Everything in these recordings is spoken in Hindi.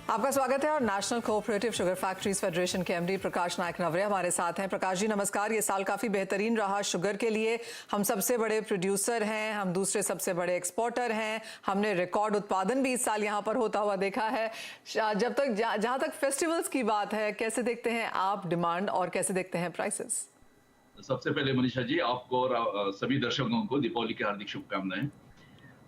आपका स्वागत है और national cooperative sugar factories federation के एमडी प्रकाश नायक नवरिया हमारे साथ हैं। प्रकाश जी नमस्कार। ये साल काफी बेहतरीन रहा शुगर के लिए। हम सबसे बड़े प्रोड्यूसर हैं, हम दूसरे सबसे बड़े एक्सपोर्टर हैं, हमने रिकॉर्ड उत्पादन भी इस साल यहाँ पर होता हुआ देखा है। जहां तक फेस्टिवल्स की बात है, कैसे देखते हैं आप डिमांड और कैसे देखते हैं प्राइसेस? सबसे पहले मनीषा जी, आपको और सभी दर्शकों को दीपावली की हार्दिक शुभकामनाएं।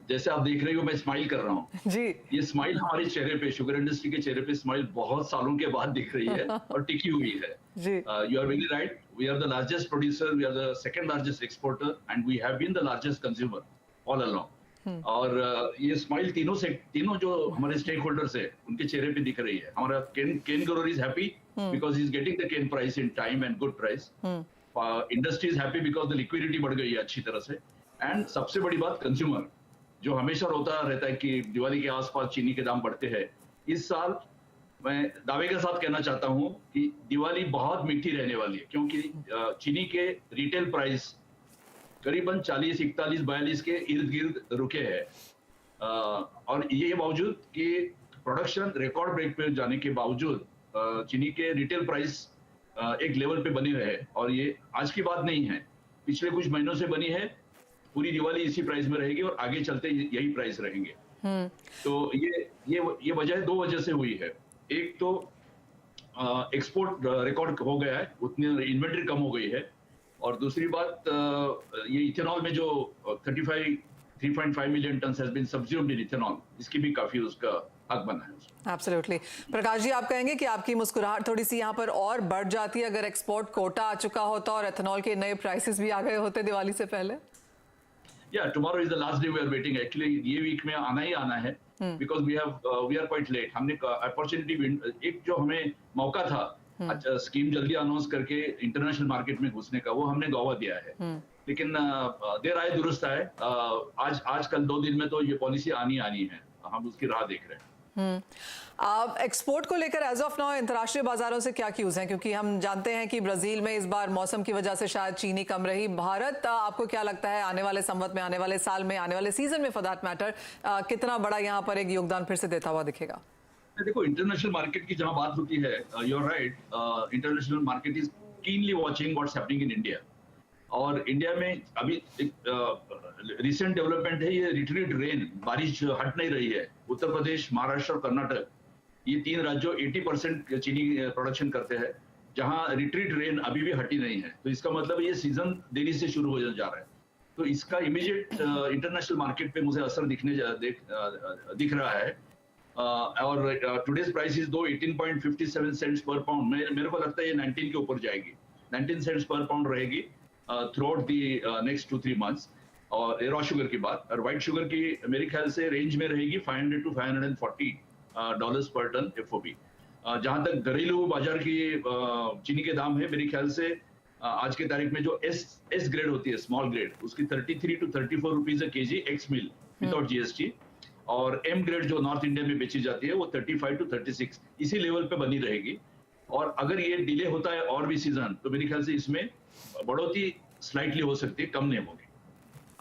जैसे आप देख रही हो, मैं स्माइल कर रहा हूँ जी। ये स्माइल हमारे चेहरे पे, शुगर इंडस्ट्री के चेहरे पे स्माइल बहुत सालों के बाद दिख रही है और टिकी हुई है। जी। You are very right. We are the largest producer, we are the second largest exporter and we have been the largest consumer all along. और ये स्माइल तीनों जो हमारे स्टेक होल्डर्स है उनके चेहरे पे दिख रही है। हमारा cane grower is happy because he is getting the cane price in time and good price. Industry is happy because the liquidity बढ़ गई है अच्छी तरह से। एंड सबसे बड़ी बात, कंज्यूमर जो हमेशा रोता रहता है कि दिवाली के आसपास चीनी के दाम बढ़ते हैं, इस साल मैं दावे के साथ कहना चाहता हूं कि दिवाली बहुत मीठी रहने वाली है, क्योंकि चीनी के रिटेल प्राइस करीबन 40, 41, 42 के इर्द गिर्द रुके हैं। और ये बावजूद कि प्रोडक्शन रिकॉर्ड ब्रेक पे जाने के बावजूद चीनी के रिटेल प्राइस एक लेवल पे बने रहे। और ये आज की बात नहीं है, पिछले कुछ महीनों से बनी है। पूरी दिवाली इसी प्राइस में रहेगी और आगे चलते यही प्राइस रहेंगे। तो ये वजह दो वजह से हुई है। एक तो एक्सपोर्ट रिकॉर्ड हो गया है, उतनी इन्वेंटरी कम हो गई है। और दूसरी बात, ये इथेनॉल में जो 3.5 million tonne has been subsumed in ethanol, इसकी भी काफी उसका हक बना है। एब्सोल्युटली। प्रकाश जी, आप कहेंगे कि आपकी मुस्कुराहट थोड़ी सी यहाँ पर और बढ़ जाती अगर एक्सपोर्ट कोटा आ चुका होता और एथेनॉल के नए प्राइसेस भी आ गए होते दिवाली से पहले? tomorrow is the last day we are waiting. Actually, ये वीक में आना ही आना है, because we are quite late. हमने अपॉर्चुनिटी, एक जो हमें मौका था अच्छा स्कीम जल्दी अनाउंस करके इंटरनेशनल मार्केट में घुसने का, वो हमने गवा दिया है। लेकिन देर आए दुरुस्त आए। आज कल 2 दिन में तो ये पॉलिसी आनी है, हम उसकी राह देख रहे हैं। एक्सपोर्ट को लेकर एज ऑफ नाउ अंतर्राष्ट्रीय बाजारों से क्या क्यूज हैं? क्योंकि हम जानते हैं कि ब्राजील में इस बार मौसम की वजह से शायद चीनी कम रही। भारत, आपको क्या लगता है आने वाले संवत में, आने वाले साल में, आने वाले सीजन में फॉर दैट मैटर, कितना बड़ा यहाँ पर एक योगदान फिर से देता हुआ दिखेगा? देखो, इंटरनेशनल मार्केट की जहां बात होती है, you are right, international market is keenly watching what's happening in India. और इंडिया में अभी रिसेंट डेवलपमेंट है, ये रिट्रीट रेन, बारिश हट नहीं रही है। उत्तर प्रदेश, महाराष्ट्र और कर्नाटक, ये 3 राज्यों 80% चीनी प्रोडक्शन करते हैं, जहां रिट्रीट रेन अभी भी हटी नहीं है। तो इसका मतलब ये सीजन देरी से शुरू हो जा रहा है। तो इसका इमीडिएट इंटरनेशनल मार्केट पे मुझे असर दिख रहा है। और today's price is 18.57 cents per pound. मेरे को लगता है ये 19 के ऊपर जाएगी, 19 सेंट्स पर पाउंड रहेगी through out the next 2-3 months. और रॉ शुगर की बात, और व्हाइट शुगर की मेरे ख्याल से रेंज में रहेगी 500 to 540 dollars per tonne FOB। जहां तक घरेलू बाजार की चीनी के दाम है, मेरे ख्याल से आज के तारीख में जो एस ग्रेड होती है, स्मॉल ग्रेड, उसकी 33 to 34 rupees KG x mill without GST। और एम ग्रेड जो नॉर्थ इंडिया में बेची जाती है, वो 35 to 36 इसी लेवल पे बनी रहेगी। और अगर ये डिले होता है और भी सीजन, तो मेरे ख्याल से इसमें बढ़ोतरी स्लाइटली हो सकती है, कम नहीं होगी।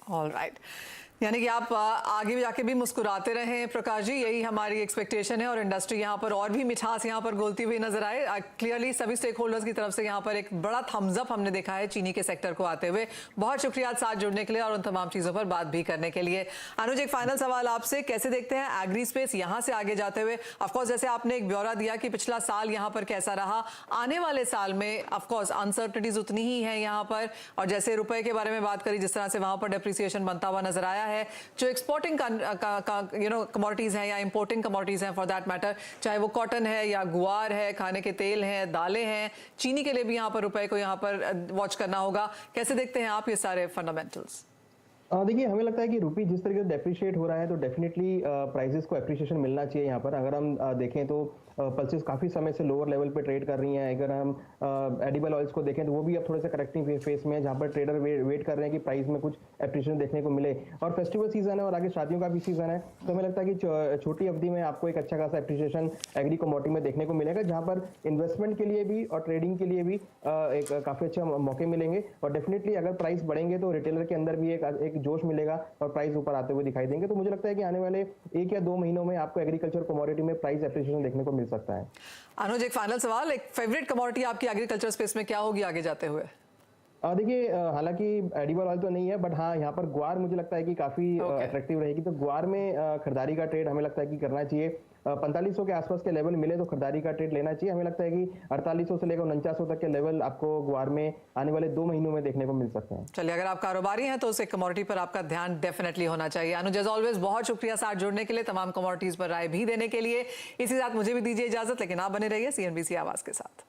ऑल राइट, यानी कि आप आगे भी जाके भी मुस्कुराते रहें प्रकाश जी, यही हमारी एक्सपेक्टेशन है। और इंडस्ट्री यहाँ पर और भी मिठास यहाँ पर घोलती हुई नजर आए। क्लियरली सभी स्टेक होल्डर्स की तरफ से यहाँ पर एक बड़ा थम्स अप हमने देखा है चीनी के सेक्टर को आते हुए। बहुत शुक्रिया साथ जुड़ने के लिए और उन तमाम चीज़ों पर बात भी करने के लिए। अनुज, एक फाइनल सवाल आपसे, कैसे देखते हैं एग्री स्पेस यहाँ से आगे जाते हुए? ऑफकोर्स जैसे आपने एक ब्यौरा दिया कि पिछला साल यहाँ पर कैसा रहा, आने वाले साल में ऑफकोर्स अनसर्टनिटीज उतनी ही है यहाँ पर। और जैसे रुपए के बारे में बात करी, जिस तरह से वहाँ पर डेप्रिसिएशन बनता हुआ नजर आया है, जो एक्सपोर्टिंग कमोडिटीज हैं या इंपोर्टिंग कमोडिटीज हैं फॉर दैट मैटर, चाहे वो कॉटन है या गुआर है, खाने के तेल हैं, दालें हैं, चीनी के लिए भी यहाँ पर रुपए को यहाँ पर वॉच करना होगा। कैसे देखते हैं आप ये सारे फंडामेंटल्स? देखिए, हमें लगता है कि रुपी जिस तरीके से डेप्रिशिएट हो रहा है, तो डेफिनेटली प्राइसेस को एप्रिशिएशन मिलना चाहिए यहाँ पर। अगर हम देखें तो पल्सेस काफ़ी समय से लोअर लेवल पे ट्रेड कर रही हैं। अगर हम एडिबल ऑयल्स को देखें तो वो भी अब थोड़े से करेक्टिंग फेस में है, जहाँ पर ट्रेडर वेट कर रहे हैं कि प्राइस में कुछ एप्रिशिएशन देखने को मिले। और फेस्टिवल सीजन है और आगे शादियों का भी सीजन है, तो हमें लगता है कि छोटी अवधि में आपको एक अच्छा खासा एप्रिशिएशन एग्री कमोडिटी में देखने को मिलेगा, जहाँ पर इन्वेस्टमेंट के लिए भी और ट्रेडिंग के लिए भी एक काफ़ी अच्छे मौके मिलेंगे। और डेफिनेटली अगर प्राइस बढ़ेंगे तो रिटेलर के अंदर भी एक एक जोश मिलेगा और प्राइस ऊपर आते हुए दिखाई देंगे। तो मुझे लगता है कि आने वाले 1 या 2 महीनों में आपको एग्रीकल्चर कमोडिटी में प्राइस एप्रिसिएशन देखने को मिल सकता है। अनुज, एक फाइनल सवाल, एक फेवरेट कमोडिटी आपकी एग्रीकल्चर स्पेस में क्या होगी आगे जाते हुए? देखिए, हालांकि एडिबल ऑयल तो नहीं है, बट हाँ यहाँ पर ग्वार मुझे लगता है कि काफी अट्रैक्टिव रहेगी। तो ग्वार में खरीदारी का ट्रेड हमें लगता है कि करना चाहिए। 4500 के आसपास के लेवल मिले तो खरीदारी का ट्रेड लेना चाहिए। हमें लगता है कि 4800 से लेकर 4900 तक के लेवल आपको ग्वार में आने वाले 2 महीनों में देखने को मिल सकते हैं। चलिए, अगर आप कारोबारी हैं तो उस एक कमोडिटी पर आपका ध्यान डेफिनेटली होना चाहिए। अनुज, एज ऑलवेज बहुत शुक्रिया साथ जुड़ने के लिए, तमाम कमोडिटीज पर राय भी देने के लिए। इसी साथ मुझे भी दीजिए इजाजत, लेकिन आप बने रहिए CNBC आवाज के साथ।